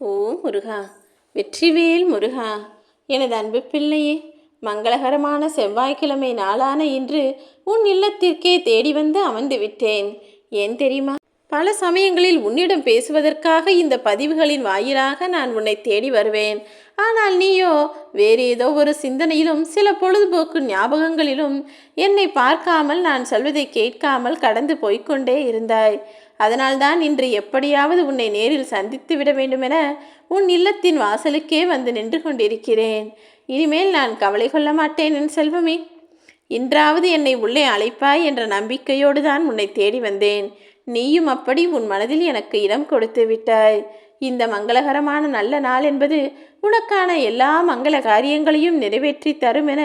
ஓ முருகா, வெற்றிவேல் முருகா, எனது அன்பு பிள்ளையே, மங்களகரமான செவ்வாய்க்கிழமை நாளான இன்று உன் இல்லத்திற்கே தேடி வந்து அமர்ந்து விட்டேன். ஏன் தெரியுமா? பல சமயங்களில் உன்னிடம் பேசுவதற்காக இந்த பதிவுகளின் வாயிலாக நான் உன்னை தேடி வருவேன். ஆனால் நீயோ வேறு ஏதோ ஒரு சிந்தனையிலும் சில பொழுதுபோக்கு ஞாபகங்களிலும் என்னை பார்க்காமல் நான் சொல்வதை கேட்காமல் கடந்து போய்க்கொண்டே இருந்தாய். அதனால்தான் இன்று எப்படியாவது உன்னை நேரில் சந்தித்து விட வேண்டுமென உன் இல்லத்தின் வாசலுக்கே வந்து நின்று கொண்டிருக்கிறேன். இனிமேல் நான் கவலை கொள்ள மாட்டேன் என் செல்வமே. இன்றாவது என்னை உள்ளே அழைப்பாய் என்ற நம்பிக்கையோடு தான் உன்னை தேடி வந்தேன். நீயும் அப்படி உன் மனதில் எனக்கு இடம் கொடுத்து விட்டாய். இந்த மங்களகரமான நல்ல நாள் என்பது உனக்கான எல்லா மங்கள காரியங்களையும் நிறைவேற்றி தரும் என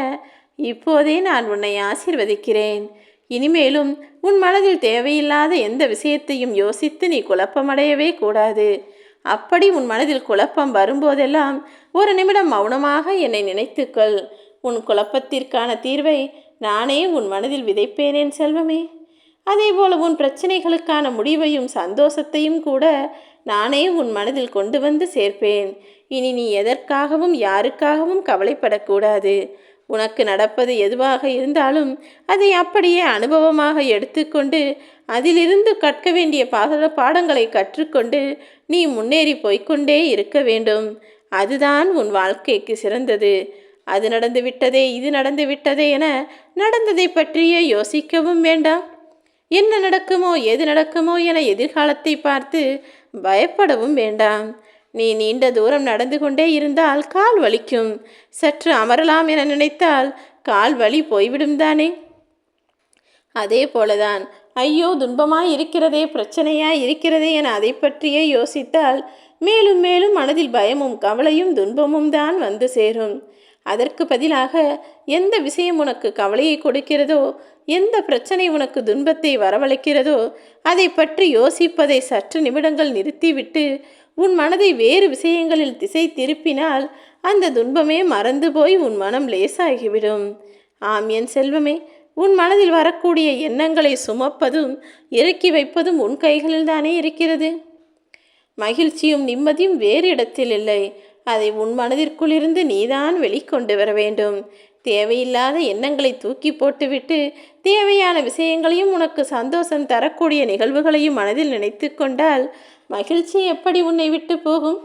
இப்போதே நான் உன்னை ஆசீர்வதிக்கிறேன். இனிமேலும் உன் மனதில் தேவையில்லாத எந்த விஷயத்தையும் யோசித்து நீ குழப்பமடையவே கூடாது. அப்படி உன் மனதில் குழப்பம் வரும்போதெல்லாம் ஒரு நிமிடம் மௌனமாக என்னை நினைத்துக்கொள். உன் குழப்பத்திற்கான தீர்வை நானே உன் மனதில் விதைப்பேனேன் செல்வமே. அதேபோல உன் பிரச்சனைகளுக்கான முடிவையும் சந்தோஷத்தையும் கூட நானே உன் மனதில் கொண்டு வந்து சேர்ப்பேன். இனி நீ எதற்காகவும் யாருக்காகவும் கவலைப்படக்கூடாது. உனக்கு நடப்பது எதுவாக இருந்தாலும் அதை அப்படியே அனுபவமாக எடுத்துக்கொண்டு அதிலிருந்து கற்க வேண்டிய பாடங்களை கற்றுக்கொண்டு நீ முன்னேறி போய்கொண்டே இருக்க வேண்டும். அதுதான் உன் வாழ்க்கைக்கு சிறந்தது. அது நடந்து விட்டதே, இது நடந்து விட்டதே என நடந்ததை பற்றியே யோசிக்கவும் வேண்டாம். என்ன நடக்குமோ ஏது நடக்குமோ என எதிர்காலத்தை பார்த்து பயப்படவும் வேண்டாம். நீ நீண்ட தூரம் நடந்து கொண்டே இருந்தால் கால் வலிக்கும். சற்று அமரலாம் என நினைத்தால் கால் வலி போய்விடும் தானே. அதே போலதான் ஐயோ துன்பமாய் இருக்கிறதே, பிரச்சனையாய் இருக்கிறதே என அதை பற்றியே யோசித்தால் மேலும் மேலும் மனதில் பயமும் கவலையும் துன்பமும் தான் வந்து சேரும். அதற்கு பதிலாக எந்த விஷயம் உனக்கு கவலையை கொடுக்கிறதோ, எந்த பிரச்சனை உனக்கு துன்பத்தை வரவழைக்கிறதோ அதை பற்றி யோசிப்பதை சற்று நிமிடங்கள் நிறுத்திவிட்டு உன் மனதை வேறு விஷயங்களில் திசை திருப்பினால் அந்த துன்பமே மறந்து போய் உன் மனம் லேசாகிவிடும். ஆம் என் செல்வமே, உன் மனதில் வரக்கூடிய எண்ணங்களை சுமப்பதும் இறக்கி வைப்பதும் உன் கைகளில் தானே இருக்கிறது. மகிழ்ச்சியும் நிம்மதியும் வேறு இடத்தில் இல்லை. அதை உன் மனதிற்குள் இருந்து நீதான் வெளிக்கொண்டு வர வேண்டும். தேவையில்லாத எண்ணங்களை தூக்கி போட்டுவிட்டு தேவையான விஷயங்களையும் உனக்கு சந்தோஷம் தரக்கூடிய நிகழ்வுகளையும் மனதில் நினைத்து கொண்டால் மகிழ்ச்சி எப்படி உன்னை விட்டு போகும்?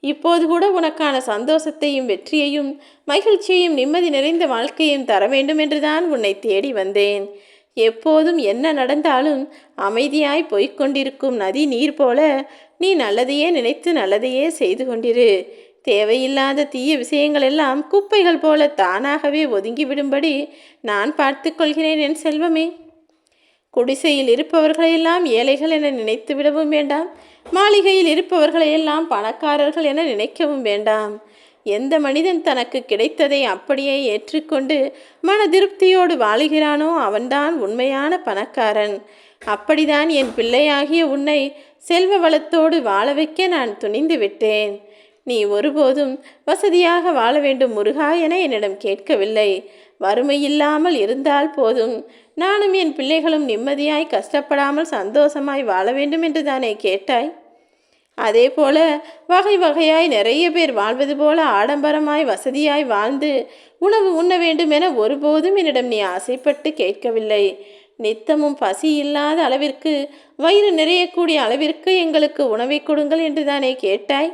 இப்போது கூட உனக்கான சந்தோஷத்தையும் வெற்றியையும் மகிழ்ச்சியையும் நிம்மதி நிறைந்த வாழ்க்கையையும் தர வேண்டும் என்றுதான் உன்னை தேடி வந்தேன். எப்போதும் என்ன நடந்தாலும் அமைதியாய் போய்கொண்டிருக்கும் நதி நீர் போல நீ நல்லதையே நினைத்து நல்லதையே செய்து கொண்டிரு. தேவையில்லாத தீய விஷயங்கள் எல்லாம் குப்பைகள் போல தானாகவே ஒதுங்கிவிடும்படி நான் பார்த்து கொள்கிறேன் என் செல்வமே. குடிசையில் இருப்பவர்களையெல்லாம் ஏழைகள் என நினைத்து விடவும் வேண்டாம். மாளிகையில் இருப்பவர்களையெல்லாம் பணக்காரர்கள் என நினைக்கவும் வேண்டாம். எந்த மனிதன் தனக்கு கிடைத்ததை அப்படியே ஏற்றுக்கொண்டு மன திருப்தியோடு வாழுகிறானோ அவன்தான் உண்மையான பணக்காரன். அப்படிதான் என் பிள்ளையாகிய உன்னை செல்வ வளத்தோடு வாழ வைக்க நான் துணிந்து விட்டேன். நீ ஒருபோதும் வசதியாக வாழ வேண்டும் முருகா என என்னிடம் கேட்கவில்லை. வறுமை இல்லாமல் இருந்தால் போதும். நானும் என் பிள்ளைகளும் நிம்மதியாய் கஷ்டப்படாமல் சந்தோஷமாய் வாழ வேண்டும் என்று தானே கேட்டாய். அதே போல வகை வகையாய் நிறைய பேர் வாழ்வது போல ஆடம்பரமாய் வசதியாய் வாழ்ந்து உணவு உண்ண வேண்டும் என ஒருபோதும் என்னிடம் நீ ஆசைப்பட்டு கேட்கவில்லை. நித்தமும் பசி இல்லாத அளவிற்கு வயிறு நிறையக்கூடிய அளவிற்கு எங்களுக்கு உணவை கொடுங்கள் என்று தானே கேட்டாய்.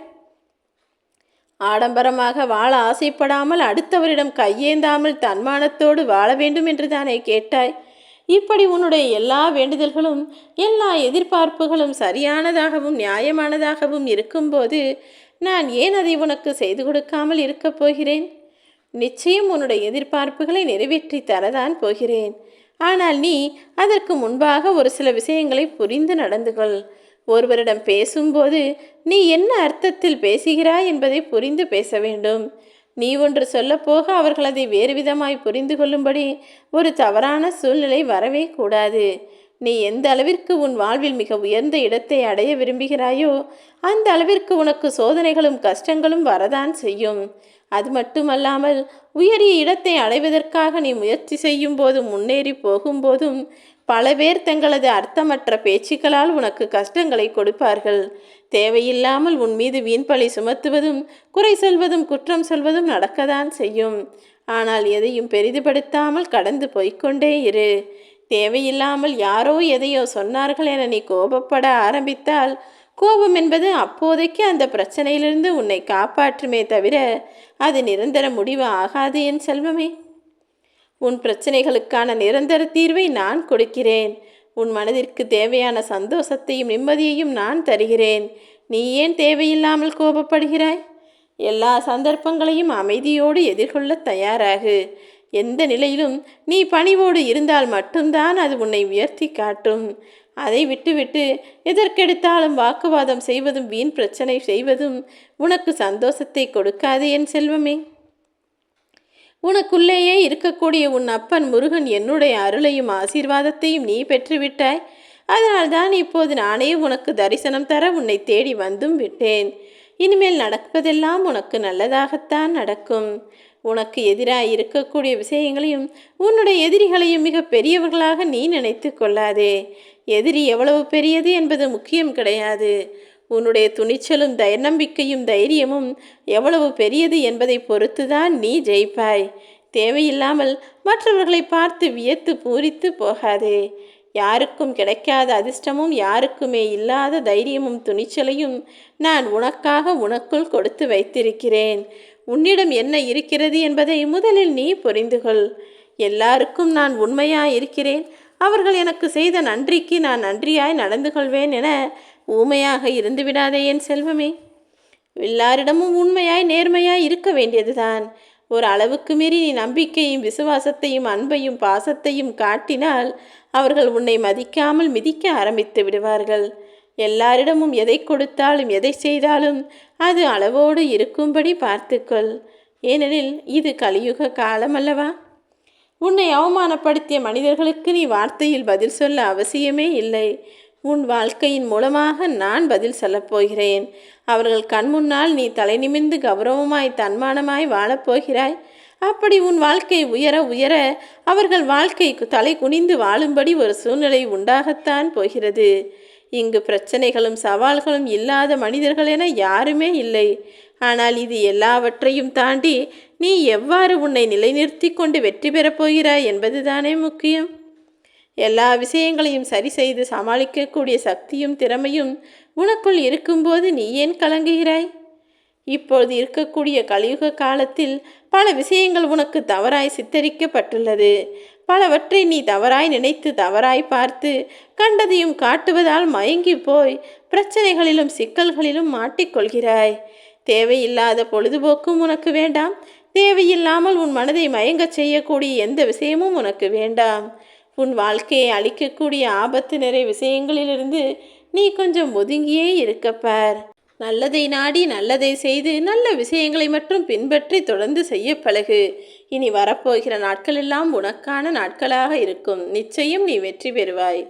ஆடம்பரமாக வாழ ஆசைப்படாமல் அடுத்தவரிடம் கையேந்தாமல் தன்மானத்தோடு வாழ வேண்டும் என்று தானே கேட்டாய். இப்படி உன்னுடைய எல்லா வேண்டுதல்களும் எல்லா எதிர்பார்ப்புகளும் சரியானதாகவும் நியாயமானதாகவும் இருக்கும்போது நான் ஏன் அதை உனக்கு செய்து கொடுக்காமல் இருக்கப் போகிறேன்? நிச்சயம் உன்னுடைய எதிர்பார்ப்புகளை நிறைவேற்றி தரதான் போகிறேன். ஆனால் நீ அதற்கு முன்பாக ஒரு சில விஷயங்களை புரிந்து நடந்து கொள். ஒருவரிடம் பேசும்போது நீ என்ன அர்த்தத்தில் பேசுகிறாய் என்பதை புரிந்து பேச வேண்டும். நீ ஒன்று சொல்லப்போக அவர்கள் அதை வேறு விதமாய் புரிந்து கொள்ளும்படி ஒரு தவறான சூழ்நிலை வரவே கூடாது. நீ எந்த அளவிற்கு உன் வாழ்வில் மிக உயர்ந்த இடத்தை அடைய விரும்புகிறாயோ அந்த அளவிற்கு உனக்கு சோதனைகளும் கஷ்டங்களும் வரதான் செய்யும். அது மட்டுமல்லாமல் உயரிய இடத்தை அடைவதற்காக நீ முயற்சி செய்யும் போதும் முன்னேறி போகும்போதும் பல பேர் தங்களது அர்த்தமற்ற பேச்சுக்களால் உனக்கு கஷ்டங்களை கொடுப்பார்கள். தேவையில்லாமல் உன் மீது வீண்பழி சுமத்துவதும் குறை சொல்வதும் குற்றம் சொல்வதும் நடக்கத்தான் செய்யும். ஆனால் எதையும் பெரிதுபடுத்தாமல் கடந்து போய்கொண்டே இரு. தேவையில்லாமல் யாரோ எதையோ சொன்னார்கள் என நீ கோபப்பட ஆரம்பித்தால் கோபம் என்பது அப்போதைக்கு அந்த பிரச்சனையிலிருந்து உன்னை காப்பாற்றுமே தவிர அது நிரந்தர முடிவு ஆகாது என் செல்வமே. உன் பிரச்சனைகளுக்கான நிரந்தர தீர்வை நான் கொடுக்கிறேன். உன் மனதிற்கு தேவையான சந்தோஷத்தையும் நிம்மதியையும் நான் தருகிறேன். நீ ஏன் தேவையில்லாமல் கோபப்படுகிறாய்? எல்லா சந்தர்ப்பங்களையும் அமைதியோடு எதிர்கொள்ள தயாராகு. எந்த நிலையிலும் நீ பணிவோடு இருந்தால் மட்டும்தான் அது உன்னை உயர்த்தி காட்டும். அதை விட்டுவிட்டு எதற்கெடுத்தாலும் வாக்குவாதம் செய்வதும் வீண் பிரச்சனை செய்வதும் உனக்கு சந்தோஷத்தை கொடுக்காது என் செல்வமே. உனக்குள்ளேயே இருக்கக்கூடிய உன் அப்பன் முருகன் என்னுடைய அருளையும் ஆசீர்வாதத்தையும் நீ பெற்றுவிட்டாய். அதனால்தான் இப்போது நானே உனக்கு தரிசனம் தர உன்னை தேடி வந்தும் விட்டேன். இனிமேல் நடப்பதெல்லாம் உனக்கு நல்லதாகத்தான் நடக்கும். உனக்கு எதிராக இருக்கக்கூடிய விஷயங்களையும் உன்னுடைய எதிரிகளையும் மிக பெரியவர்களாக நீ நினைத்து கொள்ளாதே. எதிரி எவ்வளவு பெரியது என்பது முக்கியம் கிடையாது. உன்னுடைய துணிச்சலும் நம்பிக்கையும் தைரியமும் எவ்வளவு பெரியது என்பதை பொறுத்துதான் நீ ஜெயிப்பாய். தேவையில்லாமல் மற்றவர்களை பார்த்து வியத்து பூரித்து போகாதே. யாருக்கும் கிடைக்காத அதிர்ஷ்டமும் யாருக்குமே இல்லாத தைரியமும் துணிச்சலையும் நான் உனக்காக உனக்குள் கொடுத்து வைத்திருக்கிறேன். உன்னிடம் என்ன இருக்கிறது என்பதை முதலில் நீ புரிந்துகொள். எல்லாருக்கும் நான் உண்மையாய் இருக்கிறேன். அவர்கள் எனக்கு செய்த நன்றிக்கு நான் நன்றியாய் நடந்து கொள்வேன் என ஊமையாக இருந்து விடாதே என் செல்வமே. எல்லாரிடமும் உண்மையாய் நேர்மையாய் இருக்க வேண்டியதுதான். ஒரு அளவுக்கு மீறி நீ நம்பிக்கையும் விசுவாசத்தையும் அன்பையும் பாசத்தையும் காட்டினால் அவர்கள் உன்னை மதிக்காமல் மிதிக்க ஆரம்பித்து விடுவார்கள். எல்லாரிடமும் எதை கொடுத்தாலும் எதை செய்தாலும் அது அளவோடு இருக்கும்படி பார்த்துக்கொள். ஏனெனில் இது கலியுக காலம் அல்லவா? உன்னை அவமானப்படுத்திய மனிதர்களுக்கு நீ வார்த்தையில் பதில் சொல்ல அவசியமே இல்லை. உன் வாழ்க்கையின் மூலமாக நான் பதில் சொல்லப்போகிறேன். அவர்கள் கண்முன்னால் நீ தலை நிமிர்ந்து கௌரவமாய் தன்மானமாய் வாழப்போகிறாய். அப்படி உன் வாழ்க்கை உயர உயர அவர்கள் வாழ்க்கை தலை குனிந்து வாழும்படி ஒரு சூழ்நிலை உண்டாகத்தான் போகிறது. இங்கு பிரச்சனைகளும் சவால்களும் இல்லாத மனிதர்கள் என யாருமே இல்லை. ஆனால் இது எல்லாவற்றையும் தாண்டி நீ எவ்வாறு உன்னை நிலைநிறுத்தி கொண்டு வெற்றி பெறப் போகிறாய் என்பதுதானே முக்கியம். எல்லா விஷயங்களையும் சரி செய்து சமாளிக்கக்கூடிய சக்தியும் திறமையும் உனக்குள் இருக்கும்போது நீ ஏன் கலங்குகிறாய்? இப்பொழுது இருக்கக்கூடிய கலியுக காலத்தில் பல விஷயங்கள் உனக்கு தவறாய் சித்தரிக்கப்பட்டுள்ளது. பலவற்றை நீ தவறாய் நினைத்து தவறாய் பார்த்து கண்டதையும் காட்டுவதால் மயங்கி போய் பிரச்சனைகளிலும் சிக்கல்களிலும் மாட்டிக்கொள்கிறாய். தேவையில்லாத பொழுதுபோக்கும் உனக்கு வேண்டாம். தேவையில்லாமல் உன் மனதை மயங்க செய்யக்கூடிய எந்த விஷயமும் உனக்கு வேண்டாம். உன் வாழ்க்கையை அழிக்கக்கூடிய ஆபத்து நிறை விஷயங்களிலிருந்து நீ கொஞ்சம் ஒதுங்கியே இருக்கப்பார். நல்லதை நாடி நல்லதை செய்து நல்ல விஷயங்களை மட்டும் பின்பற்றி தொடர்ந்து செய்ய பழகு. இனி வரப்போகிற நாட்களெல்லாம் உனக்கான நாட்களாக இருக்கும். நிச்சயம் நீ வெற்றி பெறுவாய்.